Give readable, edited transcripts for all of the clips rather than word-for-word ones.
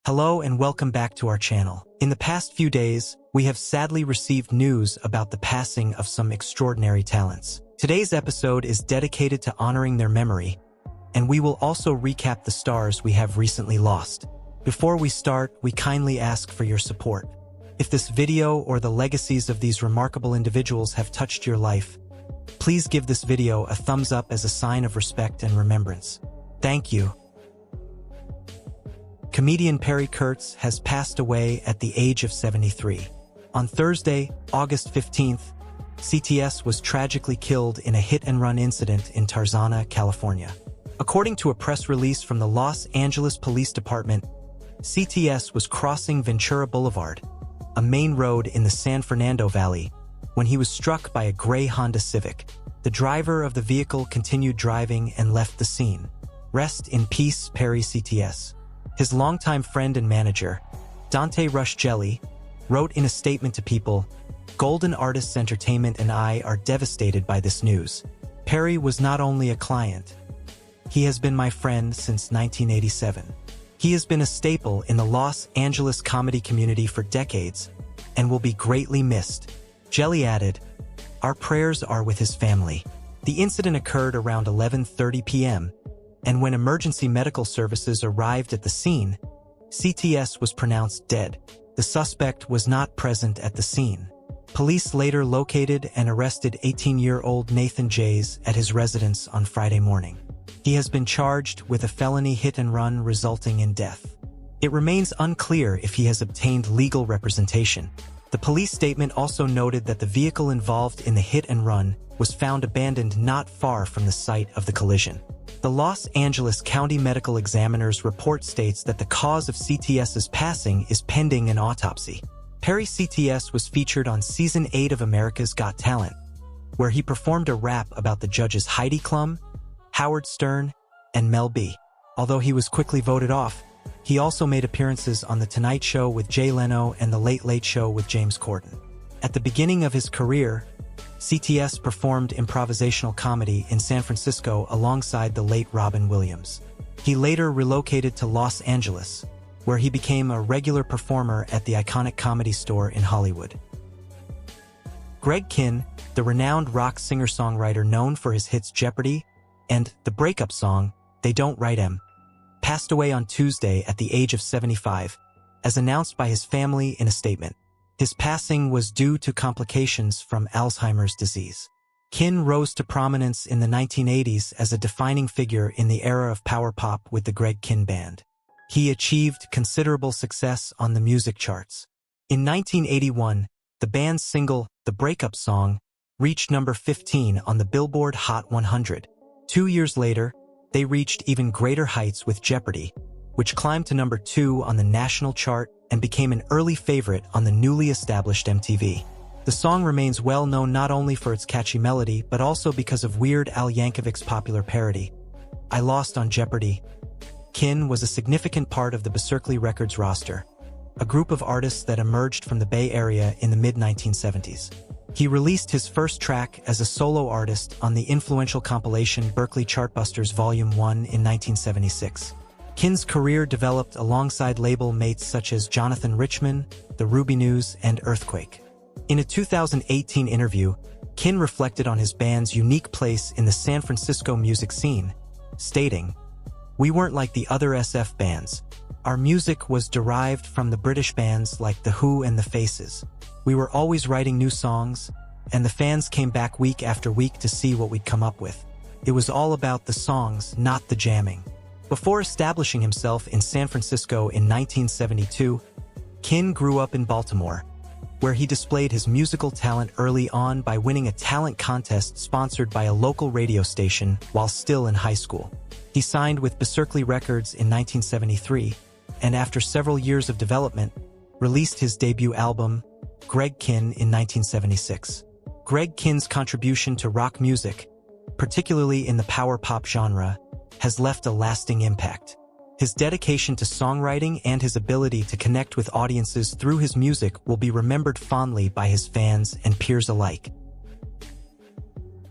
Hello and welcome back to our channel. In the past few days, we have sadly received news about the passing of some extraordinary talents. Today's episode is dedicated to honoring their memory, and we will also recap the stars we have recently lost. Before we start, we kindly ask for your support. If this video or the legacies of these remarkable individuals have touched your life, please give this video a thumbs up as a sign of respect and remembrance. Thank you. Comedian Perry Kurtz has passed away at the age of 73. On Thursday, August 15th, CTS was tragically killed in a hit-and-run incident in Tarzana, California. According to a press release from the Los Angeles Police Department, CTS was crossing Ventura Boulevard, a main road in the San Fernando Valley, when he was struck by a gray Honda Civic. The driver of the vehicle continued driving and left the scene. Rest in peace, Perry CTS. His longtime friend and manager, Dante Rush Jelly, wrote in a statement to People, "Golden Artists Entertainment and I are devastated by this news. Perry was not only a client. He has been my friend since 1987. He has been a staple in the Los Angeles comedy community for decades and will be greatly missed." Jelly added, "Our prayers are with his family." The incident occurred around 11:30 p.m., and when emergency medical services arrived at the scene, CTS was pronounced dead. The suspect was not present at the scene. Police later located and arrested 18-year-old Nathan Jays at his residence on Friday morning. He has been charged with a felony hit-and-run resulting in death. It remains unclear if he has obtained legal representation. The police statement also noted that the vehicle involved in the hit-and-run was found abandoned not far from the site of the collision. The Los Angeles County Medical Examiner's report states that the cause of CTS's passing is pending an autopsy. Perry CTS was featured on Season 8 of America's Got Talent, where he performed a rap about the judges Heidi Klum, Howard Stern, and Mel B. Although he was quickly voted off, he also made appearances on The Tonight Show with Jay Leno and The Late Late Show with James Corden. At the beginning of his career, CTS performed improvisational comedy in San Francisco alongside the late Robin Williams. He later relocated to Los Angeles, where he became a regular performer at the iconic Comedy Store in Hollywood. Greg Kihn, the renowned rock singer-songwriter known for his hits Jeopardy! And the breakup song, They Don't Write 'Em, passed away on Tuesday at the age of 75, as announced by his family in a statement. His passing was due to complications from Alzheimer's disease. Kihn rose to prominence in the 1980s as a defining figure in the era of power pop with the Greg Kihn Band. He achieved considerable success on the music charts. In 1981, the band's single, The Breakup Song, reached number 15 on the Billboard Hot 100. 2 years later, they reached even greater heights with Jeopardy!, which climbed to number 2 on the national chart and became an early favorite on the newly established MTV. The song remains well known not only for its catchy melody, but also because of Weird Al Yankovic's popular parody, I Lost on Jeopardy! Kihn was a significant part of the Berkeley Records roster, a group of artists that emerged from the Bay Area in the mid-1970s. He released his first track as a solo artist on the influential compilation Berkeley Chartbusters Volume 1 in 1976. Kihn's career developed alongside label mates such as Jonathan Richman, The Ruby News, and Earthquake. In a 2018 interview, Kihn reflected on his band's unique place in the San Francisco music scene, stating, "We weren't like the other SF bands. Our music was derived from the British bands like The Who and The Faces. We were always writing new songs, and the fans came back week after week to see what we'd come up with. It was all about the songs, not the jamming." Before establishing himself in San Francisco in 1972, Kihn grew up in Baltimore, where he displayed his musical talent early on by winning a talent contest sponsored by a local radio station while still in high school. He signed with Berkeley Records in 1973, and after several years of development, released his debut album, Greg Kihn, in 1976. Greg Kihn's contribution to rock music, particularly in the power pop genre, has left a lasting impact. His dedication to songwriting and his ability to connect with audiences through his music will be remembered fondly by his fans and peers alike.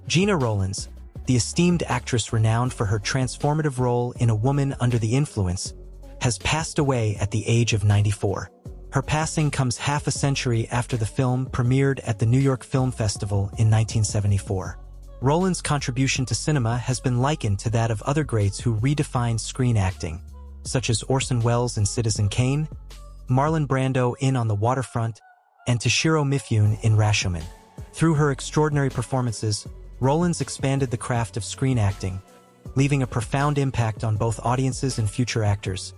Gena Rowlands, the esteemed actress renowned for her transformative role in A Woman Under the Influence, has passed away at the age of 94. Her passing comes half a century after the film premiered at the New York Film Festival in 1974. Rowland's contribution to cinema has been likened to that of other greats who redefined screen acting, such as Orson Welles in Citizen Kane, Marlon Brando in On the Waterfront, and Toshiro Mifune in Rashomon. Through her extraordinary performances, Rowlands expanded the craft of screen acting, leaving a profound impact on both audiences and future actors.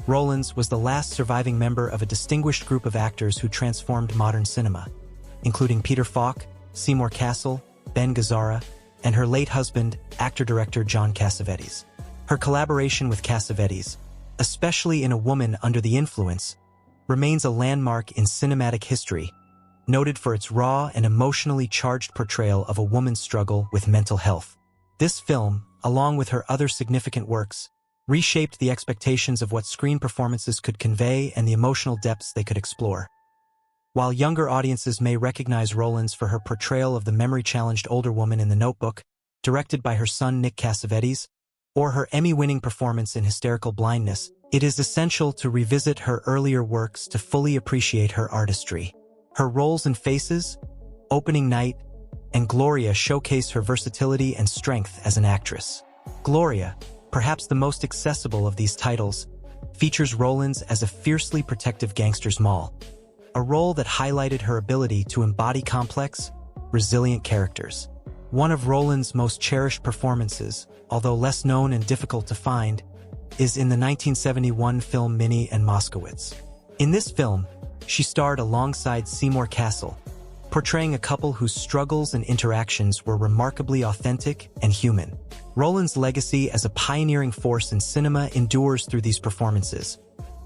Rowlands was the last surviving member of a distinguished group of actors who transformed modern cinema, including Peter Falk, Seymour Cassel, Ben Gazzara, and her late husband, actor-director John Cassavetes. Her collaboration with Cassavetes, especially in A Woman Under the Influence, remains a landmark in cinematic history, noted for its raw and emotionally charged portrayal of a woman's struggle with mental health. This film, along with her other significant works, reshaped the expectations of what screen performances could convey and the emotional depths they could explore. While younger audiences may recognize Rowlands for her portrayal of the memory-challenged older woman in The Notebook, directed by her son Nick Cassavetes, or her Emmy-winning performance in Hysterical Blindness, it is essential to revisit her earlier works to fully appreciate her artistry. Her roles in Faces, Opening Night, and Gloria showcase her versatility and strength as an actress. Gloria, perhaps the most accessible of these titles, features Rowlands as a fiercely protective gangster's moll, a role that highlighted her ability to embody complex, resilient characters. One of Rowlands' most cherished performances, although less known and difficult to find, is in the 1971 film Minnie and Moskowitz. In this film, she starred alongside Seymour Cassel, portraying a couple whose struggles and interactions were remarkably authentic and human. Rowlands' legacy as a pioneering force in cinema endures through these performances,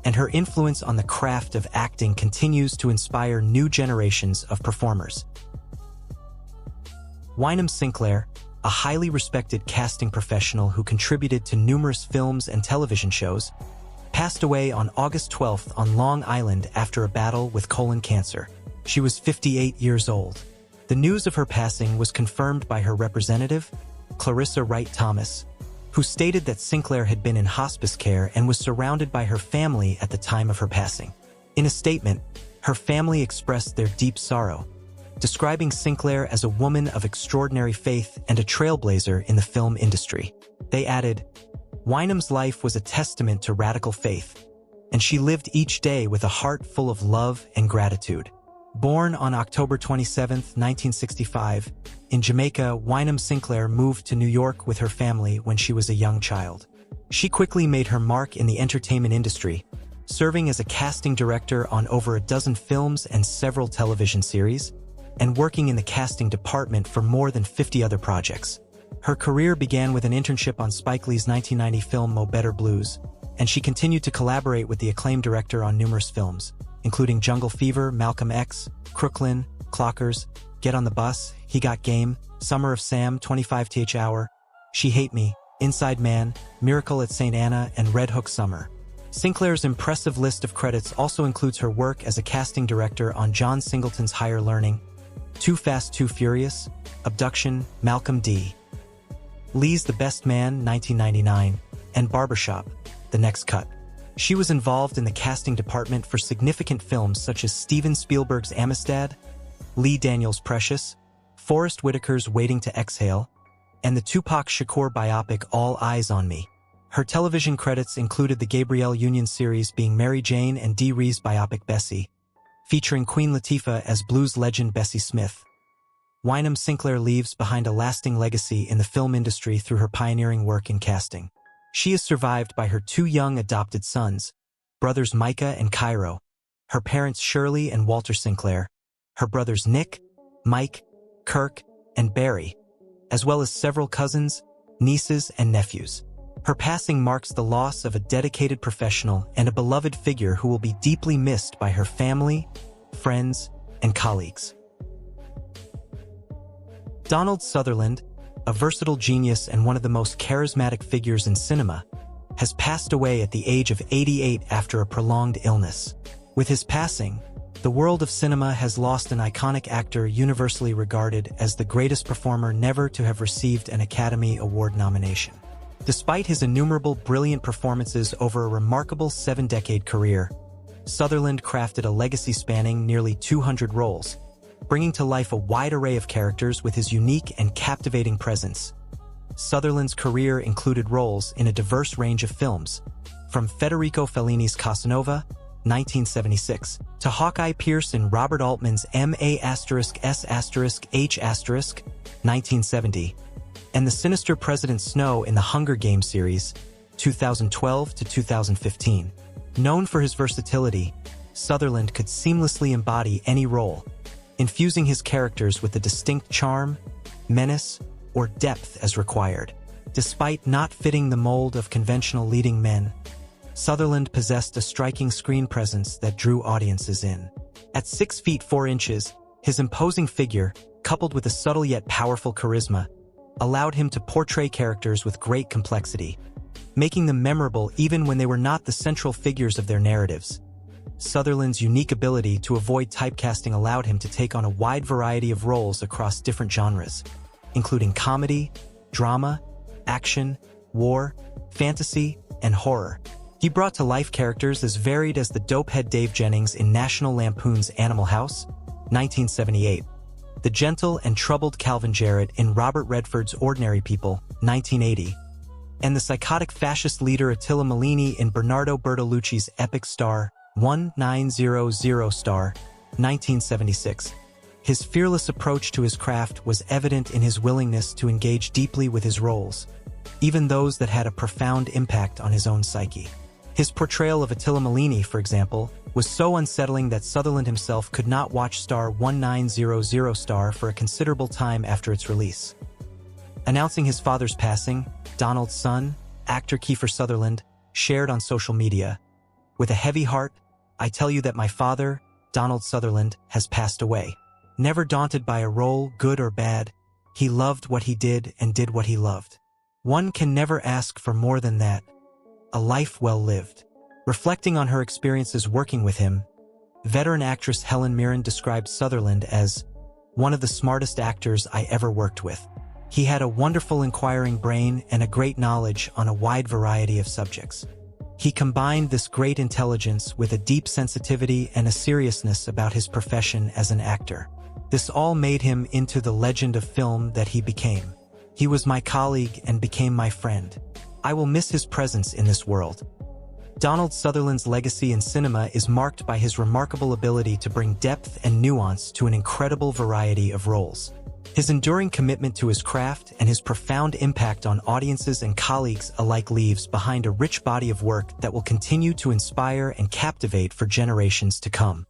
and her influence on the craft of acting continues to inspire new generations of performers. Wynam Sinclair, a highly respected casting professional who contributed to numerous films and television shows, passed away on August 12th on Long Island after a battle with colon cancer. She was 58 years old. The news of her passing was confirmed by her representative, Clarissa Wright Thomas, who stated that Sinclair had been in hospice care and was surrounded by her family at the time of her passing. In a statement, her family expressed their deep sorrow, describing Sinclair as a woman of extraordinary faith and a trailblazer in the film industry. They added, "Wynam's life was a testament to radical faith, and she lived each day with a heart full of love and gratitude." Born on October 27, 1965, in Jamaica, Wynam Sinclair moved to New York with her family when she was a young child. She quickly made her mark in the entertainment industry, serving as a casting director on over a dozen films and several television series, and working in the casting department for more than 50 other projects. Her career began with an internship on Spike Lee's 1990 film Mo Better Blues, and she continued to collaborate with the acclaimed director on numerous films, including Jungle Fever, Malcolm X, Crooklyn, Clockers, Get on the Bus, He Got Game, Summer of Sam, 25th Hour, She Hate Me, Inside Man, Miracle at St. Anna, and Red Hook Summer. Sinclair's impressive list of credits also includes her work as a casting director on John Singleton's Higher Learning, Too Fast, Too Furious, Abduction, Malcolm D. Lee's The Best Man, 1999, and Barbershop, The Next Cut. She was involved in the casting department for significant films such as Steven Spielberg's Amistad, Lee Daniels' Precious, Forrest Whitaker's Waiting to Exhale, and the Tupac Shakur biopic All Eyes on Me. Her television credits included the Gabrielle Union series Being Mary Jane and Dee Rees' biopic Bessie, featuring Queen Latifah as blues legend Bessie Smith. Wynam Sinclair leaves behind a lasting legacy in the film industry through her pioneering work in casting. She is survived by her two young adopted sons, brothers Micah and Cairo, her parents Shirley and Walter Sinclair, her brothers Nick, Mike, Kirk, and Barry, as well as several cousins, nieces, and nephews. Her passing marks the loss of a dedicated professional and a beloved figure who will be deeply missed by her family, friends, and colleagues. Donald Sutherland, a versatile genius and one of the most charismatic figures in cinema, has passed away at the age of 88 after a prolonged illness. With his passing, the world of cinema has lost an iconic actor universally regarded as the greatest performer never to have received an Academy Award nomination. Despite his innumerable brilliant performances over a remarkable 7-decade career, Sutherland crafted a legacy spanning nearly 200 roles, bringing to life a wide array of characters with his unique and captivating presence. Sutherland's career included roles in a diverse range of films, from Federico Fellini's Casanova, 1976, to Hawkeye Pierce in Robert Altman's M.A*S*H*, 1970, and the sinister President Snow in the Hunger Games series, 2012 to 2015. Known for his versatility, Sutherland could seamlessly embody any role, infusing his characters with a distinct charm, menace, or depth as required. Despite not fitting the mold of conventional leading men, Sutherland possessed a striking screen presence that drew audiences in. At 6 feet 4 inches, his imposing figure, coupled with a subtle yet powerful charisma, allowed him to portray characters with great complexity, making them memorable even when they were not the central figures of their narratives. Sutherland's unique ability to avoid typecasting allowed him to take on a wide variety of roles across different genres, including comedy, drama, action, war, fantasy, and horror. He brought to life characters as varied as the dopehead Dave Jennings in National Lampoon's Animal House, 1978, the gentle and troubled Calvin Jarrett in Robert Redford's Ordinary People, 1980, and the psychotic fascist leader Attila Malini in Bernardo Bertolucci's epic Star, 1900 Star, 1976. His fearless approach to his craft was evident in his willingness to engage deeply with his roles, even those that had a profound impact on his own psyche. His portrayal of Attila Malini, for example, was so unsettling that Sutherland himself could not watch Star 1900 Star for a considerable time after its release. Announcing his father's passing, Donald's son, actor Kiefer Sutherland, shared on social media, "With a heavy heart, I tell you that my father, Donald Sutherland, has passed away. Never daunted by a role, good or bad, he loved what he did and did what he loved. One can never ask for more than that. A life well lived." Reflecting on her experiences working with him, veteran actress Helen Mirren described Sutherland as one of the smartest actors I ever worked with. He had a wonderful inquiring brain and a great knowledge on a wide variety of subjects. He combined this great intelligence with a deep sensitivity and a seriousness about his profession as an actor. This all made him into the legend of film that he became. He was my colleague and became my friend. I will miss his presence in this world. Donald Sutherland's legacy in cinema is marked by his remarkable ability to bring depth and nuance to an incredible variety of roles. His enduring commitment to his craft and his profound impact on audiences and colleagues alike leaves behind a rich body of work that will continue to inspire and captivate for generations to come.